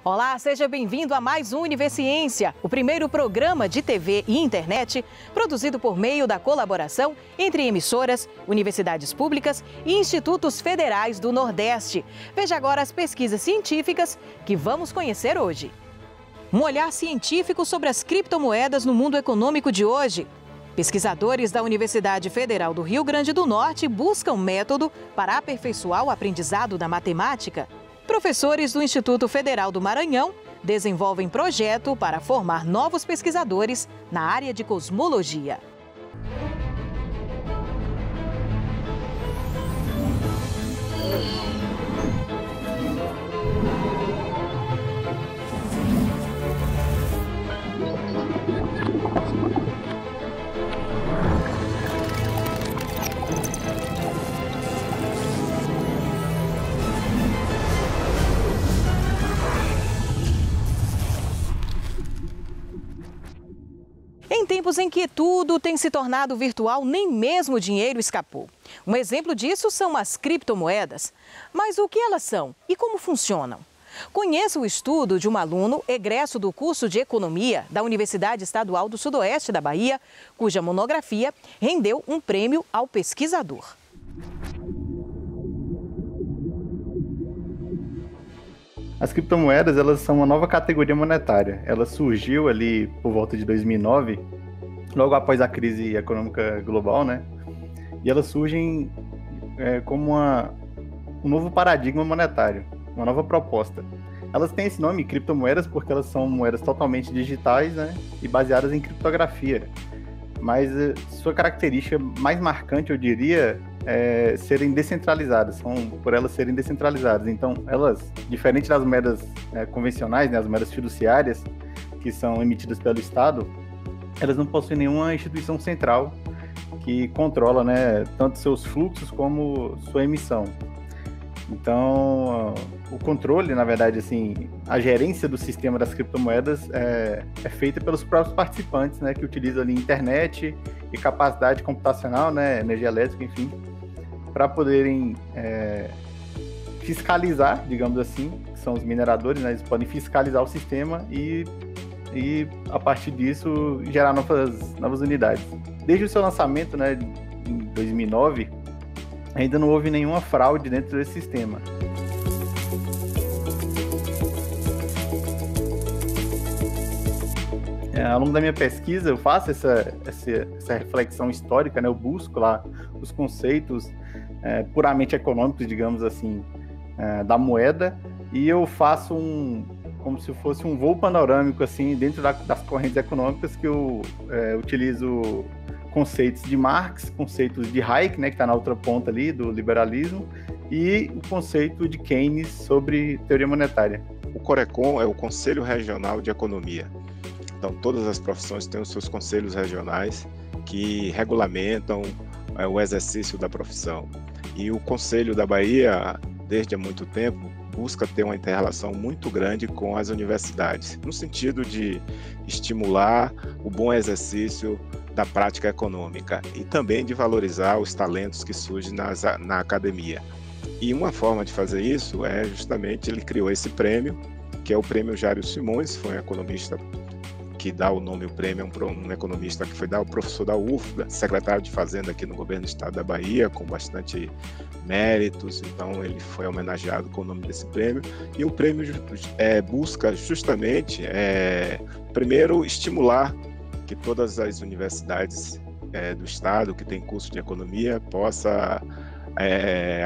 Olá, seja bem-vindo a mais um Universiência, o primeiro programa de TV e internet produzido por meio da colaboração entre emissoras, universidades públicas e institutos federais do Nordeste. Veja agora as pesquisas científicas que vamos conhecer hoje. Um olhar científico sobre as criptomoedas no mundo econômico de hoje. Pesquisadores da Universidade Federal do Rio Grande do Norte buscam método para aperfeiçoar o aprendizado da matemática. Professores do Instituto Federal do Maranhão desenvolvem projeto para formar novos pesquisadores na área de cosmologia. Em tempos em que tudo tem se tornado virtual, nem mesmo o dinheiro escapou. Um exemplo disso são as criptomoedas. Mas o que elas são e como funcionam? Conheça o estudo de um aluno egresso do curso de Economia da Universidade Estadual do Sudoeste da Bahia, cuja monografia rendeu um prêmio ao pesquisador. As criptomoedas, elas são uma nova categoria monetária. Ela surgiu ali por volta de 2009, logo após a crise econômica global, né? E elas surgem como um novo paradigma monetário, uma nova proposta. Elas têm esse nome, criptomoedas, porque elas são moedas totalmente digitais, né? E baseadas em criptografia. Mas sua característica mais marcante, eu diria, é serem descentralizadas, por elas serem descentralizadas. Então, elas, diferente das moedas convencionais, né, as moedas fiduciárias, que são emitidas pelo Estado, elas não possuem nenhuma instituição central que controla, né, tanto seus fluxos como sua emissão. Então, o controle, na verdade, assim, a gerência do sistema das criptomoedas é feita pelos próprios participantes, né, que utilizam ali internet e capacidade computacional, né, energia elétrica, enfim, para poderem fiscalizar, digamos assim, que são os mineradores, né, eles podem fiscalizar o sistema e a partir disso, gerar novas unidades. Desde o seu lançamento, né, em 2009, ainda não houve nenhuma fraude dentro desse sistema. Ao longo da minha pesquisa, eu faço essa reflexão histórica, né? Eu busco lá os conceitos puramente econômicos, digamos assim, da moeda, e eu faço como se fosse um voo panorâmico, assim, dentro das correntes econômicas, que eu utilizo conceitos de Marx, conceitos de Hayek, né, que está na outra ponta ali, do liberalismo, e o conceito de Keynes sobre teoria monetária. O CORECON é o Conselho Regional de Economia. Então, todas as profissões têm os seus conselhos regionais que regulamentam o exercício da profissão. E o Conselho da Bahia, desde há muito tempo, busca ter uma inter-relação muito grande com as universidades, no sentido de estimular o bom exercício da prática econômica e também de valorizar os talentos que surgem na academia. E uma forma de fazer isso é justamente, ele criou esse prêmio, que é o Prêmio Jário Simões, foi um economista que dá o nome ao prêmio, um economista que foi o professor da UFBA, secretário de Fazenda aqui no governo do estado da Bahia, com bastante méritos, então ele foi homenageado com o nome desse prêmio, e o prêmio busca justamente, primeiro, estimular que todas as universidades do estado que tem curso de economia possa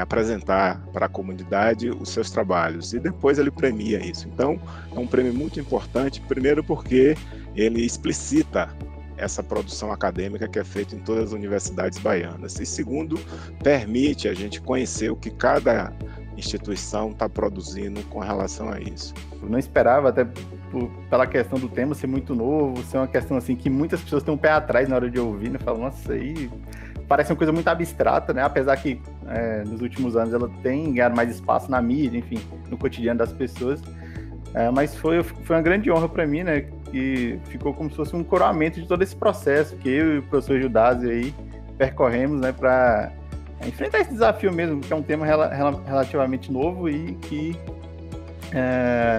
apresentar para a comunidade os seus trabalhos, e depois ele premia isso. Então, é um prêmio muito importante, primeiro porque ele explicita essa produção acadêmica que é feita em todas as universidades baianas, e segundo, permite a gente conhecer o que cada instituição está produzindo com relação a isso. Eu não esperava, até pela questão do tema ser muito novo, ser uma questão assim que muitas pessoas têm um pé atrás na hora de ouvir, né? Falam, nossa, isso aí parece uma coisa muito abstrata, né? Apesar que nos últimos anos ela tem ganhado mais espaço na mídia, enfim, no cotidiano das pessoas. Mas foi uma grande honra para mim, né? Que ficou como se fosse um coroamento de todo esse processo que eu e o professor Judásio aí percorremos, né? Para enfrentar esse desafio mesmo, que é um tema relativamente novo e que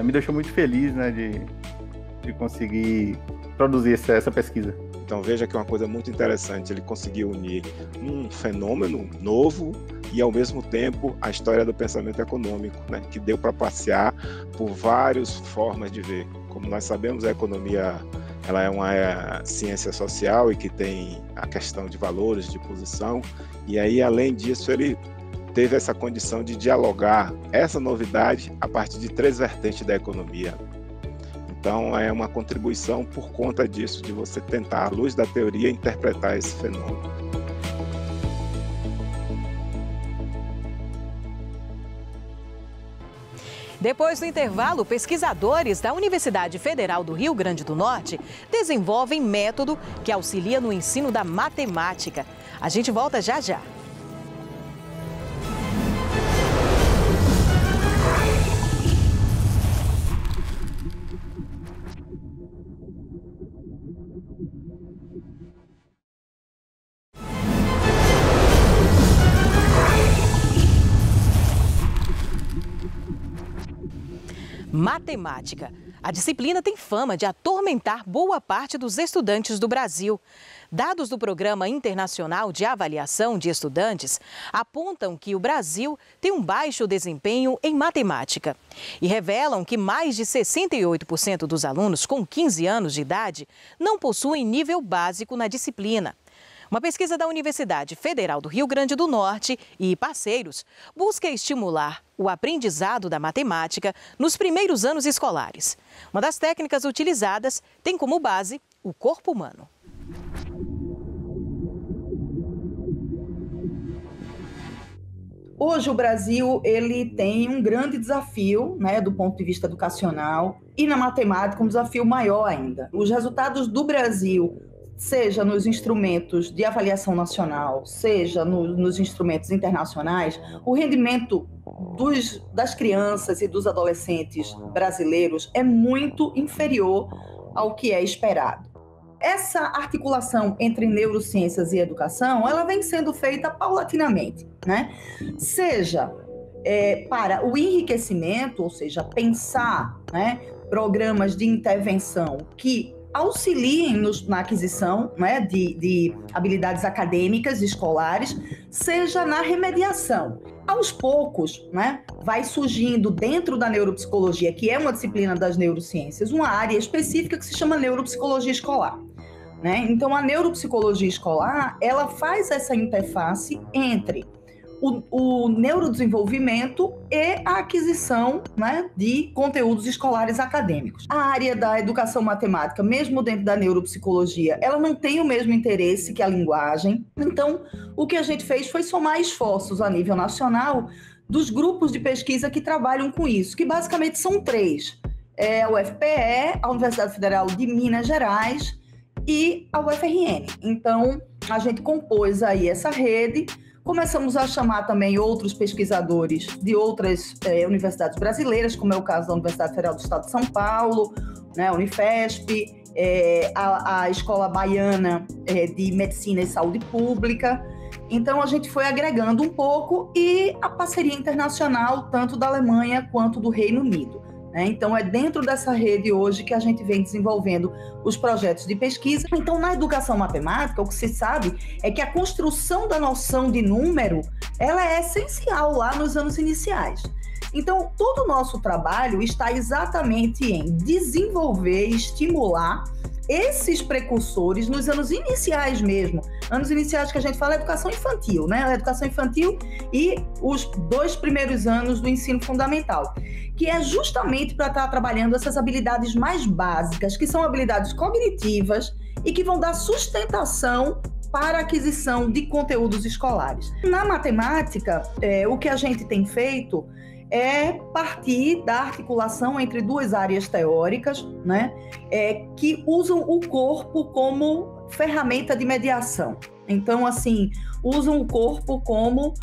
me deixou muito feliz, né, de conseguir produzir essa pesquisa. Então veja que é uma coisa muito interessante, ele conseguiu unir um fenômeno novo e ao mesmo tempo a história do pensamento econômico, né, que deu para passear por várias formas de ver. Como nós sabemos, a economia ela é uma ciência social e que tem a questão de valores, de posição, e aí além disso ele teve essa condição de dialogar essa novidade a partir de 3 vertentes da economia. Então, é uma contribuição por conta disso, de você tentar, à luz da teoria, interpretar esse fenômeno. Depois do intervalo, pesquisadores da Universidade Federal do Rio Grande do Norte desenvolvem método que auxilia no ensino da matemática. A gente volta já já. Matemática. A disciplina tem fama de atormentar boa parte dos estudantes do Brasil. Dados do Programa Internacional de Avaliação de Estudantes apontam que o Brasil tem um baixo desempenho em matemática e revelam que mais de 68% dos alunos com 15 anos de idade não possuem nível básico na disciplina. Uma pesquisa da Universidade Federal do Rio Grande do Norte e parceiros busca estimular o aprendizado da matemática nos primeiros anos escolares. Uma das técnicas utilizadas tem como base o corpo humano. Hoje o Brasil ele tem um grande desafio, né, do ponto de vista educacional, e na matemática um desafio maior ainda. Os resultados do Brasil, seja nos instrumentos de avaliação nacional, seja nos instrumentos internacionais, o rendimento das crianças e dos adolescentes brasileiros é muito inferior ao que é esperado. Essa articulação entre neurociências e educação, ela vem sendo feita paulatinamente, né? Seja para o enriquecimento, ou seja, pensar, né, programas de intervenção que auxiliem na aquisição, né, de habilidades acadêmicas escolares, seja na remediação. Aos poucos, né, vai surgindo dentro da neuropsicologia, que é uma disciplina das neurociências, uma área específica que se chama neuropsicologia escolar, né? Então, a neuropsicologia escolar, ela faz essa interface entre o neurodesenvolvimento e a aquisição, né, de conteúdos escolares acadêmicos. A área da educação matemática, mesmo dentro da neuropsicologia, ela não tem o mesmo interesse que a linguagem. Então, o que a gente fez foi somar esforços a nível nacional dos grupos de pesquisa que trabalham com isso, que basicamente são 3. A UFPE, a Universidade Federal de Minas Gerais e a UFRN. Então, a gente compôs aí essa rede. Começamos a chamar também outros pesquisadores de outras universidades brasileiras, como é o caso da Universidade Federal do Estado de São Paulo, né, a Unifesp, a Escola Baiana de Medicina e Saúde Pública. Então, a gente foi agregando um pouco e a parceria internacional, tanto da Alemanha quanto do Reino Unido. Então, é dentro dessa rede hoje que a gente vem desenvolvendo os projetos de pesquisa. Então, na educação matemática, o que se sabe é que a construção da noção de número, ela é essencial lá nos anos iniciais. Então, todo o nosso trabalho está exatamente em desenvolver e estimular esses precursores nos anos iniciais mesmo. Anos iniciais que a gente fala é educação infantil, né? A educação infantil e os 2 primeiros anos do ensino fundamental, que é justamente para estar trabalhando essas habilidades mais básicas, que são habilidades cognitivas e que vão dar sustentação para a aquisição de conteúdos escolares. Na matemática, o que a gente tem feito é partir da articulação entre 2 áreas teóricas, né, que usam o corpo como ferramenta de mediação. Então, assim, usam o corpo como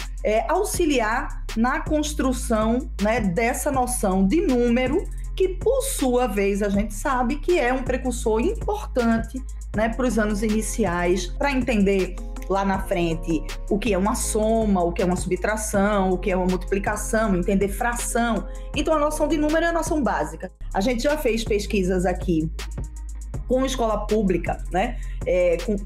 auxiliar na construção, né, dessa noção de número, que, por sua vez, a gente sabe que é um precursor importante, né, para os anos iniciais, para entender lá na frente o que é uma soma, o que é uma subtração, o que é uma multiplicação, entender fração. Então a noção de número é a noção básica. A gente já fez pesquisas aqui com escola pública, né?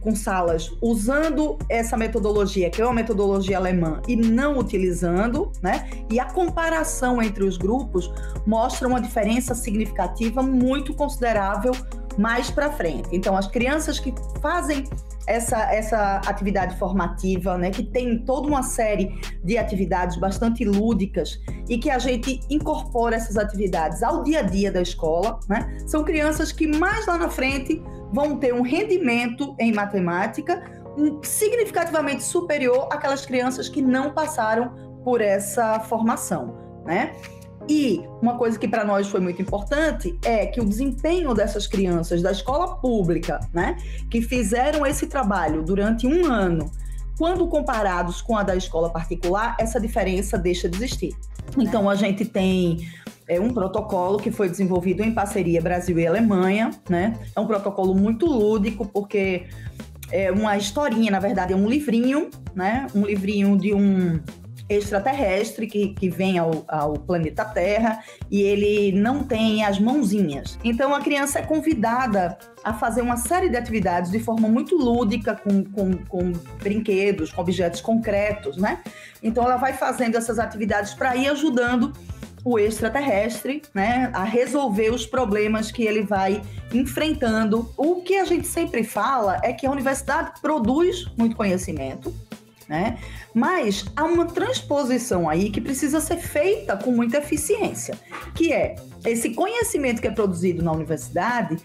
Com salas usando essa metodologia, que é uma metodologia alemã, e não utilizando, né? E a comparação entre os grupos mostra uma diferença significativa muito considerável mais para frente. Então, as crianças que fazem essa atividade formativa, né, que tem toda uma série de atividades bastante lúdicas e que a gente incorpora essas atividades ao dia a dia da escola, né, são crianças que mais lá na frente vão ter um rendimento em matemática significativamente superior àquelas crianças que não passaram por essa formação, né? E uma coisa que para nós foi muito importante é que o desempenho dessas crianças da escola pública, né, que fizeram esse trabalho durante um ano, quando comparados com a da escola particular, essa diferença deixa de existir. Então, a gente tem um protocolo que foi desenvolvido em parceria Brasil e Alemanha, né? É um protocolo muito lúdico, porque é uma historinha, na verdade, é um livrinho, né? Um livrinho de um extraterrestre que vem ao planeta Terra e ele não tem as mãozinhas. Então a criança é convidada a fazer uma série de atividades de forma muito lúdica, com brinquedos, com objetos concretos, né? Então ela vai fazendo essas atividades para ir ajudando o extraterrestre, né, a resolver os problemas que ele vai enfrentando. O que a gente sempre fala é que a universidade produz muito conhecimento, né? Mas há uma transposição aí que precisa ser feita com muita eficiência, que é esse conhecimento que é produzido na universidade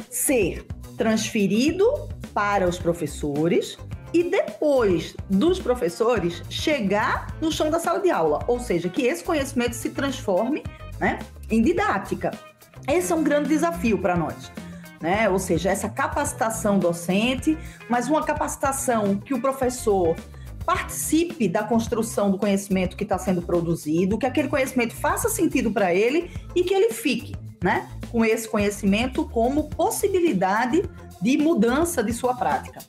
ser transferido para os professores e depois dos professores chegar no chão da sala de aula, ou seja, que esse conhecimento se transforme, né, em didática. Esse é um grande desafio para nós, né? Ou seja, essa capacitação docente, mas uma capacitação que o professor participe da construção do conhecimento que está sendo produzido, que aquele conhecimento faça sentido para ele e que ele fique, né, com esse conhecimento como possibilidade de mudança de sua prática.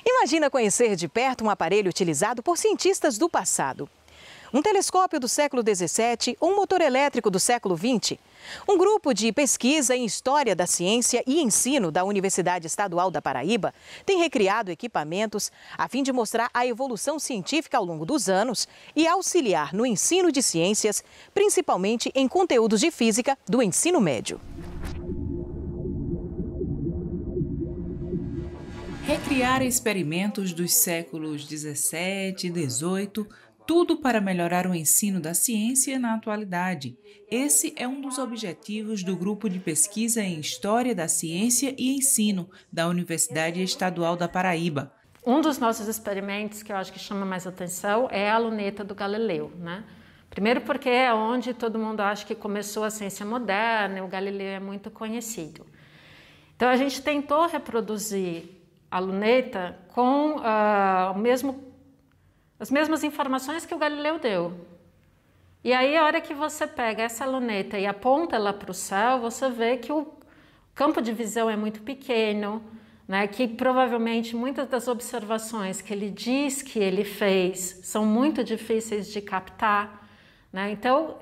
Imagina conhecer de perto um aparelho utilizado por cientistas do passado. Um telescópio do século XVII ou um motor elétrico do século XX. Um grupo de pesquisa em História da Ciência e Ensino da Universidade Estadual da Paraíba tem recriado equipamentos a fim de mostrar a evolução científica ao longo dos anos e auxiliar no ensino de ciências, principalmente em conteúdos de física do ensino médio. Recriar experimentos dos séculos 17 e 18, tudo para melhorar o ensino da ciência na atualidade. Esse é um dos objetivos do Grupo de Pesquisa em História da Ciência e Ensino da Universidade Estadual da Paraíba. Um dos nossos experimentos que eu acho que chama mais atenção é a luneta do Galileu, né? Primeiro porque é onde todo mundo acha que começou a ciência moderna, e o Galileu é muito conhecido. Então a gente tentou reproduzir a luneta com as mesmas informações que o Galileu deu. E aí, a hora que você pega essa luneta e aponta ela para o céu, você vê que o campo de visão é muito pequeno, né? Que provavelmente muitas das observações que ele diz que ele fez são muito difíceis de captar, né? Então,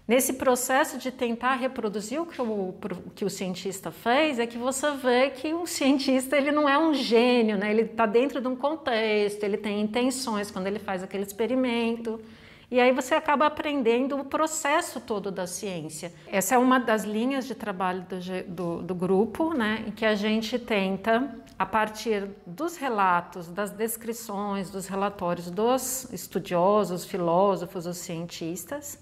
nesse processo de tentar reproduzir o que o cientista fez, é que você vê que um cientista ele não é um gênio, né? Ele está dentro de um contexto, ele tem intenções quando ele faz aquele experimento, e aí você acaba aprendendo o processo todo da ciência. Essa é uma das linhas de trabalho do grupo, né? Em que a gente tenta, a partir dos relatos, das descrições, dos relatórios dos estudiosos, filósofos, os cientistas,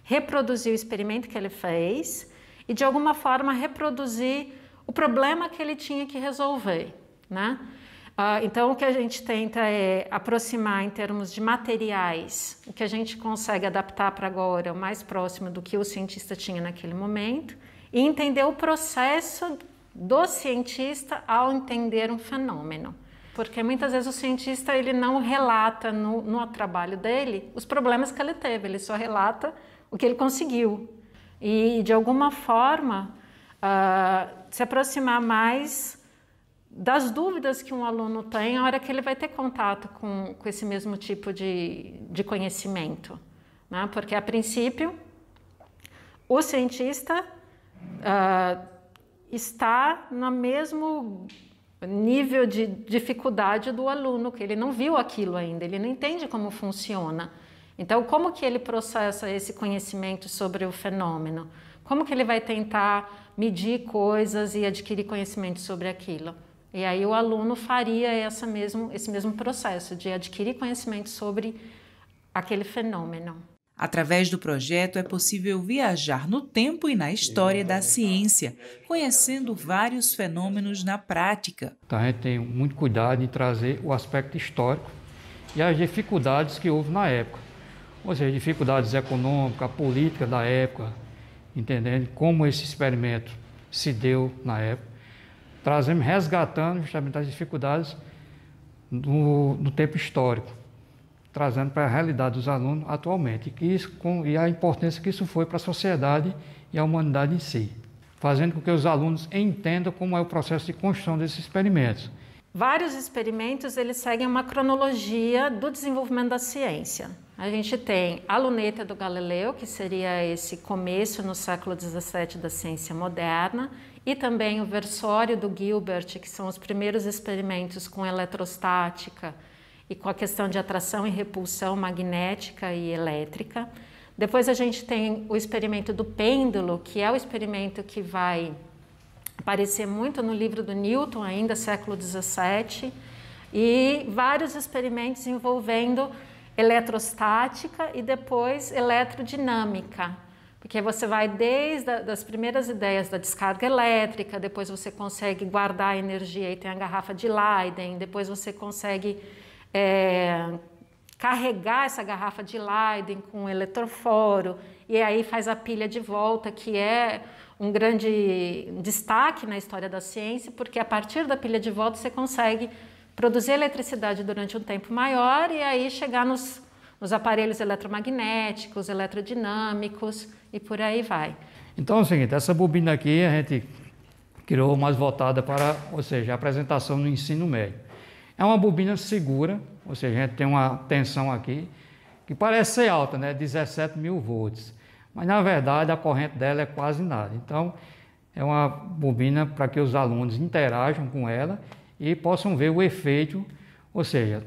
reproduzir o experimento que ele fez e, de alguma forma, reproduzir o problema que ele tinha que resolver, né? Então, o que a gente tenta é aproximar em termos de materiais o que a gente consegue adaptar para agora, o mais próximo do que o cientista tinha naquele momento, e entender o processo do cientista ao entender um fenômeno. porque muitas vezes o cientista ele não relata no trabalho dele os problemas que ele teve, ele só relata o que ele conseguiu. E, de alguma forma, se aproximar mais das dúvidas que um aluno tem na hora que ele vai ter contato com esse mesmo tipo de conhecimento, né? Porque, a princípio, o cientista está no mesmo nível de dificuldade do aluno, que ele não viu aquilo ainda, ele não entende como funciona. Então, como que ele processa esse conhecimento sobre o fenômeno? Como que ele vai tentar medir coisas e adquirir conhecimento sobre aquilo? E aí o aluno faria esse mesmo processo de adquirir conhecimento sobre aquele fenômeno. Através do projeto é possível viajar no tempo e na história da ciência, conhecendo vários fenômenos na prática. Então a gente tem muito cuidado em trazer o aspecto histórico e as dificuldades que houve na época. Ou seja, dificuldades econômicas, políticas da época, entendendo como esse experimento se deu na época, resgatando justamente as dificuldades do tempo histórico, trazendo para a realidade dos alunos atualmente, e a importância que isso foi para a sociedade e a humanidade em si, fazendo com que os alunos entendam como é o processo de construção desses experimentos. Vários experimentos eles seguem uma cronologia do desenvolvimento da ciência. A gente tem a luneta do Galileu, que seria esse começo no século XVII da ciência moderna, e também o versório do Gilbert, que são os primeiros experimentos com eletrostática e com a questão de atração e repulsão magnética e elétrica. Depois a gente tem o experimento do pêndulo, que é o experimento que vai aparecer muito no livro do Newton, ainda século XVII, e vários experimentos envolvendo eletrostática e depois eletrodinâmica, porque você vai desde as primeiras ideias da descarga elétrica, depois você consegue guardar a energia e tem a garrafa de Leyden, depois você consegue carregar essa garrafa de Leyden com um eletroforo, e aí faz a pilha de volta, que é um grande destaque na história da ciência, porque a partir da pilha de volta você consegue produzir eletricidade durante um tempo maior e aí chegar nos aparelhos eletromagnéticos, eletrodinâmicos e por aí vai. Então é o seguinte, essa bobina aqui a gente criou mais voltada para, ou seja, a apresentação no ensino médio. É uma bobina segura, ou seja, a gente tem uma tensão aqui que parece ser alta, né, 17.000 volts, mas na verdade a corrente dela é quase nada. Então é uma bobina para que os alunos interajam com ela e possam ver o efeito, ou seja,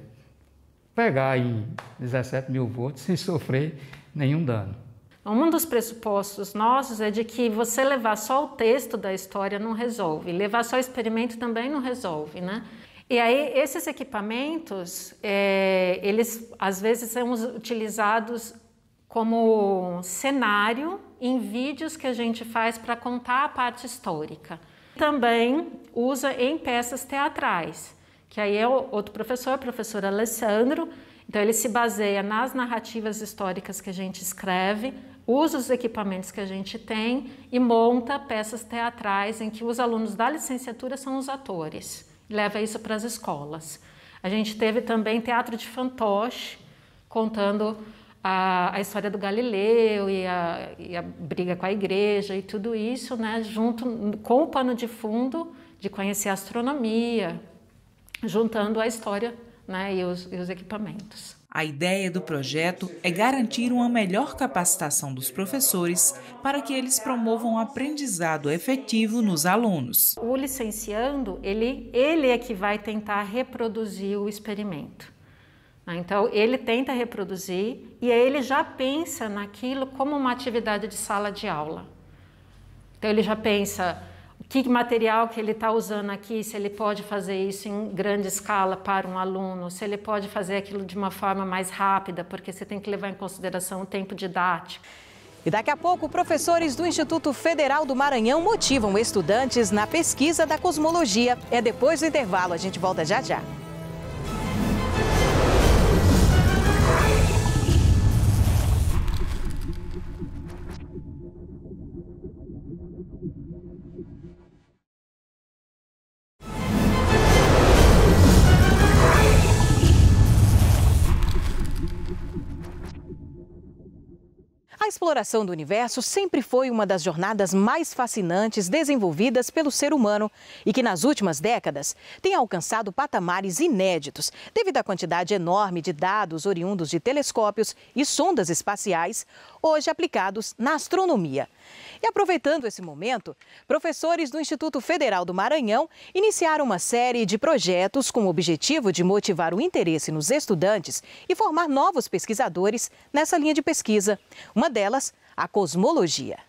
pegar em 17.000 volts sem sofrer nenhum dano. Um dos pressupostos nossos é de que você levar só o texto da história não resolve, levar só o experimento também não resolve, né? E aí esses equipamentos, eles às vezes são utilizados como cenário em vídeos que a gente faz para contar a parte histórica. Também usa em peças teatrais, que aí é outro professor, o professor Alessandro. Então ele se baseia nas narrativas históricas que a gente escreve, usa os equipamentos que a gente tem e monta peças teatrais em que os alunos da licenciatura são os atores. Leva isso para as escolas. A gente teve também teatro de fantoche, contando a história do Galileu e a briga com a igreja e tudo isso, né, junto com o pano de fundo de conhecer a astronomia, juntando a história, né, e os equipamentos. A ideia do projeto é garantir uma melhor capacitação dos professores para que eles promovam o aprendizado efetivo nos alunos. O licenciando, ele é que vai tentar reproduzir o experimento. Então, ele tenta reproduzir e aí ele já pensa naquilo como uma atividade de sala de aula. Então, ele já pensa que material que ele está usando aqui, se ele pode fazer isso em grande escala para um aluno, se ele pode fazer aquilo de uma forma mais rápida, porque você tem que levar em consideração o tempo didático. E daqui a pouco, professores do Instituto Federal do Maranhão motivam estudantes na pesquisa da cosmologia. É depois do intervalo, a gente volta já já. exploração do universo sempre foi uma das jornadas mais fascinantes desenvolvidas pelo ser humano e que nas últimas décadas tem alcançado patamares inéditos devido à quantidade enorme de dados oriundos de telescópios e sondas espaciais, hoje aplicados na astronomia. E aproveitando esse momento, professores do Instituto Federal do Maranhão iniciaram uma série de projetos com o objetivo de motivar o interesse nos estudantes e formar novos pesquisadores nessa linha de pesquisa. Uma delas, a cosmologia.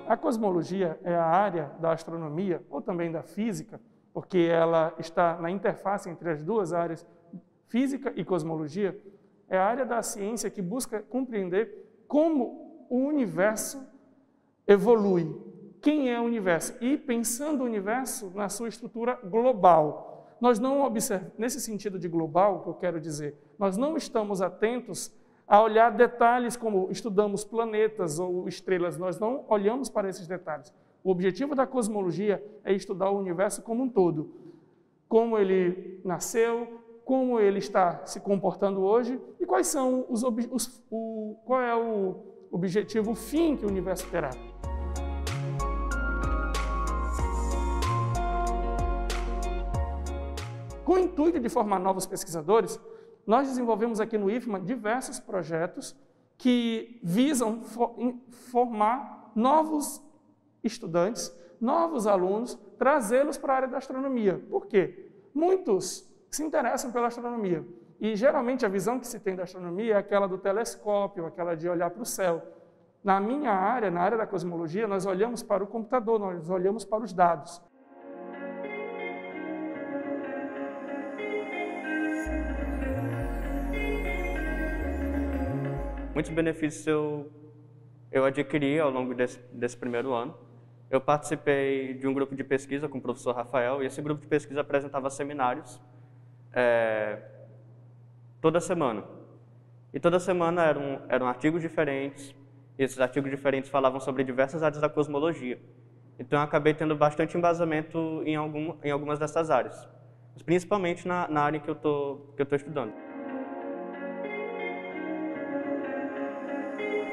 A cosmologia é a área da astronomia, ou também da física, porque ela está na interface entre as duas áreas, física e cosmologia, é a área da ciência que busca compreender como o universo evolui. Quem é o universo? E pensando o universo na sua estrutura global. Nós não observamos, nesse sentido de global, que eu quero dizer, nós não estamos atentos a olhar detalhes como estudamos planetas ou estrelas, nós não olhamos para esses detalhes. O objetivo da cosmologia é estudar o universo como um todo. Como ele nasceu, como ele está se comportando hoje e quais são qual é o objetivo, o fim que o universo terá. Com o intuito de formar novos pesquisadores, nós desenvolvemos aqui no IFMA diversos projetos que visam formar novos estudantes, novos alunos, trazê-los para a área da astronomia. Por quê? Muitos se interessam pela astronomia e geralmente a visão que se tem da astronomia é aquela do telescópio, aquela de olhar para o céu. Na minha área, na área da cosmologia, nós olhamos para o computador, nós olhamos para os dados. Muitos benefícios eu adquiri ao longo desse primeiro ano. Eu participei de um grupo de pesquisa com o professor Rafael, e esse grupo de pesquisa apresentava seminários toda semana. E toda semana eram artigos diferentes, e esses artigos diferentes falavam sobre diversas áreas da cosmologia. Então eu acabei tendo bastante embasamento em algumas dessas áreas, mas principalmente na área que eu tô estudando.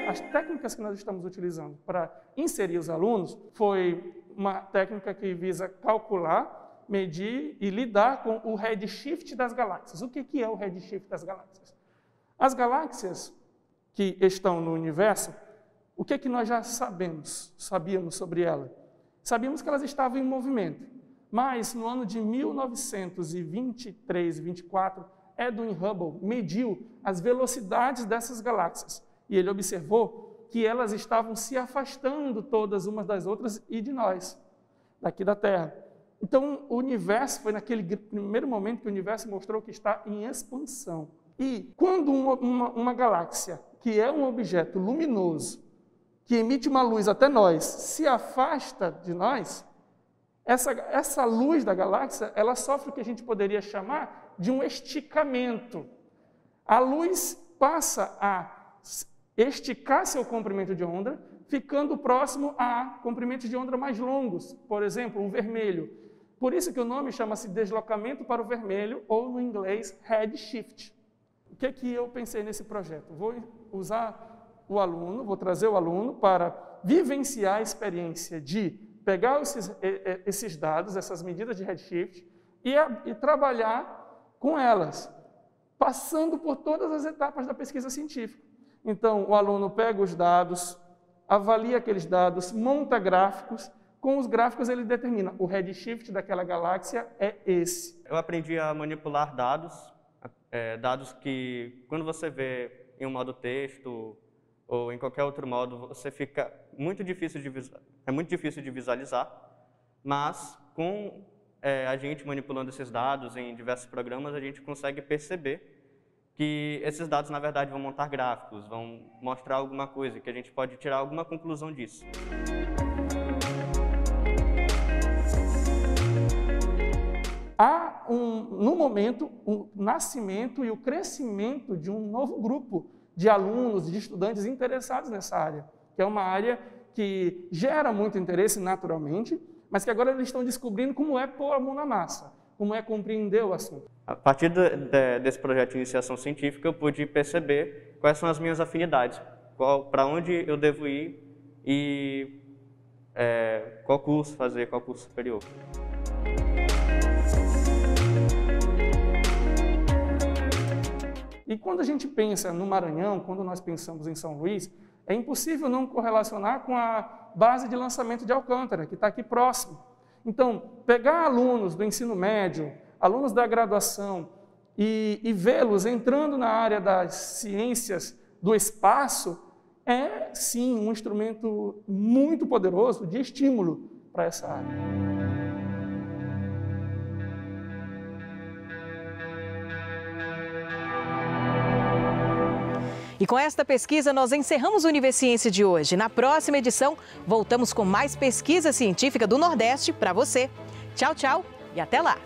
As técnicas que nós estamos utilizando para inserir os alunos foi uma técnica que visa calcular, medir e lidar com o redshift das galáxias. O que é o redshift das galáxias? As galáxias que estão no universo, o que nós já sabíamos sobre elas? Sabíamos que elas estavam em movimento, mas no ano de 1923 e 24, Edwin Hubble mediu as velocidades dessas galáxias. E ele observou que elas estavam se afastando todas umas das outras e de nós, daqui da Terra. Então, o universo foi naquele primeiro momento que o universo mostrou que está em expansão. E quando uma galáxia, que é um objeto luminoso, que emite uma luz até nós, se afasta de nós, essa luz da galáxia, ela sofre o que a gente poderia chamar de um esticamento. A luz passa a esticar seu comprimento de onda, ficando próximo a comprimentos de onda mais longos, por exemplo, o vermelho. Por isso que o nome chama-se deslocamento para o vermelho, ou no inglês, redshift. O que eu pensei nesse projeto? Vou usar o aluno, vou trazer o aluno para vivenciar a experiência de pegar esses dados, essas medidas de redshift, e trabalhar com elas, passando por todas as etapas da pesquisa científica. Então, o aluno pega os dados, avalia aqueles dados, monta gráficos. Com os gráficos, ele determina o redshift daquela galáxia é esse. Eu aprendi a manipular dados, dados que, quando você vê em um modo texto ou em qualquer outro modo, você fica é muito difícil de visualizar, mas com a gente manipulando esses dados em diversos programas, a gente consegue perceber que esses dados, na verdade, vão montar gráficos, vão mostrar alguma coisa, que a gente pode tirar alguma conclusão disso. Há, no momento, o nascimento e o crescimento de um novo grupo de alunos, de estudantes interessados nessa área, que é uma área que gera muito interesse naturalmente, mas que agora eles estão descobrindo como é pôr a mão na massa, como é compreender o assunto. A partir desse projeto de iniciação científica, eu pude perceber quais são as minhas afinidades, para onde eu devo ir e qual curso fazer, qual curso superior. E quando a gente pensa no Maranhão, quando nós pensamos em São Luís, é impossível não correlacionar com a base de lançamento de Alcântara, que está aqui próximo. Então, pegar alunos do ensino médio, alunos da graduação, e vê-los entrando na área das ciências do espaço, é sim um instrumento muito poderoso de estímulo para essa área. E com esta pesquisa, nós encerramos o Universiência de hoje. Na próxima edição, voltamos com mais pesquisa científica do Nordeste para você. Tchau, tchau e até lá!